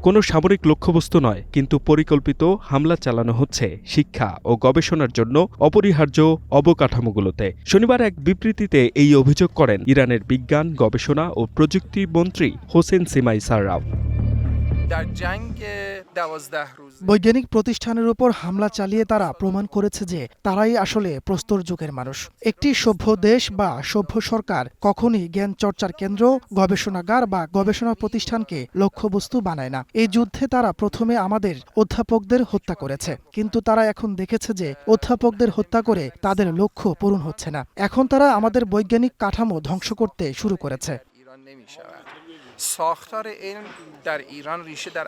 কোনো সামরিক লক্ষ্যবস্তু নয়, কিন্তু পরিকল্পিত হামলা চালানো হচ্ছে শিক্ষা ও গবেষণার জন্য অপরিহার্য অবকাঠামোগুলোতে। শনিবার এক বিবৃতিতে এই অভিযোগ করেন ইরানের বিজ্ঞান, গবেষণা ও প্রযুক্তি মন্ত্রী হোসেন সিমাই সাররাও। বৈজ্ঞানিক প্রতিষ্ঠানের উপর হামলা চালিয়ে তারা প্রমাণ করেছে যে তারাই আসলে প্রস্তর যুগের মানুষ। একটি সভ্য দেশ বা সভ্য সরকার কখনই জ্ঞান চর্চার কেন্দ্র, গবেষণাগার বা গবেষণা প্রতিষ্ঠানকে লক্ষ্যবস্তু বানায় না। এই যুদ্ধে তারা প্রথমে আমাদের অধ্যাপকদের হত্যা করেছে, কিন্তু তারা এখন দেখেছে যে অধ্যাপকদের হত্যা করে তাদের লক্ষ্য পূরণ হচ্ছে না। এখন তারা আমাদের বৈজ্ঞানিক কাঠামো ধ্বংস করতে শুরু করেছে। ساختار علم در ایران ریشه در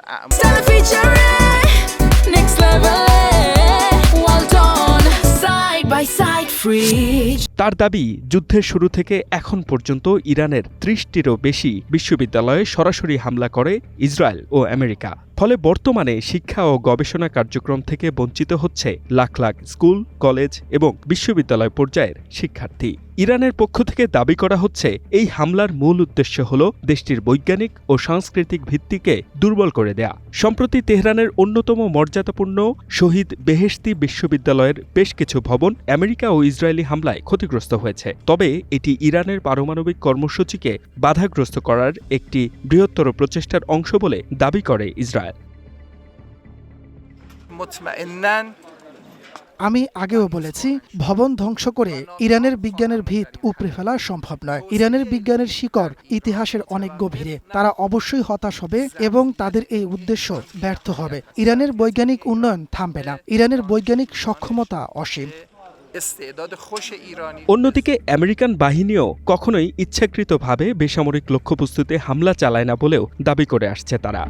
তার দাবি, যুদ্ধের শুরু থেকে এখন পর্যন্ত ইরানের ৩০টিরও বেশি বিশ্ববিদ্যালয়ে সরাসরি হামলা করে ইসরায়েল ও আমেরিকা। ফলে বর্তমানে শিক্ষা ও গবেষণা কার্যক্রম থেকে বঞ্চিত হচ্ছে লাখ লাখ স্কুল, কলেজ এবং বিশ্ববিদ্যালয় পর্যায়ের শিক্ষার্থী। ইরানের পক্ষ থেকে দাবি করা হচ্ছে, এই হামলার মূল উদ্দেশ্য হল দেশটির বৈজ্ঞানিক ও সাংস্কৃতিক ভিত্তিকে দুর্বল করে দেয়া। সম্প্রতি তেহরানের অন্যতম মর্যাদাপূর্ণ শহীদ বেহেশতি বিশ্ববিদ্যালয়ের বেশ কিছু ভবন আমেরিকা ও ইসরায়েলি হামলায় ক্ষতিগ্রস্ত হয়েছে। তবে এটি ইরানের পারমাণবিক কর্মসূচিকে বাধাগ্রস্ত করার একটি বৃহত্তর প্রচেষ্টার অংশ বলে দাবি করে ইসরায়েল। আমি আগেও বলেছি, ভবন ধ্বংস করে ইরানের বিজ্ঞানের ভিত উপড়ে ফেলা সম্ভব নয়। ইরানের বিজ্ঞানের শিকড় ইতিহাসের অনেক গভীরে। তারা অবশ্যই হতাশ হবে এবং তাদের এই উদ্দেশ্য ব্যর্থ হবে। ইরানের বৈজ্ঞানিক উন্নয়ন থামবে না। ইরানের বৈজ্ঞানিক সক্ষমতা অসীম। অন্যদিকে আমেরিকান বাহিনীও কখনোই ইচ্ছাকৃতভাবে বেসামরিক লক্ষ্যবস্তুতে হামলা চালায় না বলেও দাবি করে আসছে তারা।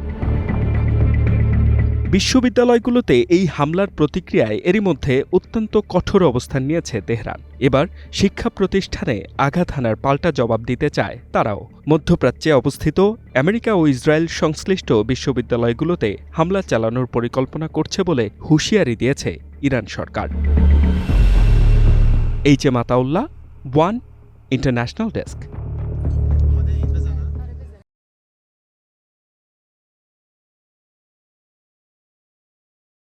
বিশ্ববিদ্যালয়গুলোতে এই হামলার প্রতিক্রিয়ায় এরই মধ্যে অত্যন্ত কঠোর অবস্থান নিয়েছে তেহরান। এবার শিক্ষা প্রতিষ্ঠানে আঘাত হানার পাল্টা জবাব দিতে চায় তারাও। মধ্যপ্রাচ্যে অবস্থিত আমেরিকা ও ইসরায়েল সংশ্লিষ্ট বিশ্ববিদ্যালয়গুলোতে হামলা চালানোর পরিকল্পনা করছে বলে হুঁশিয়ারি দিয়েছে ইরান সরকার। H M Ataullah, one international desk.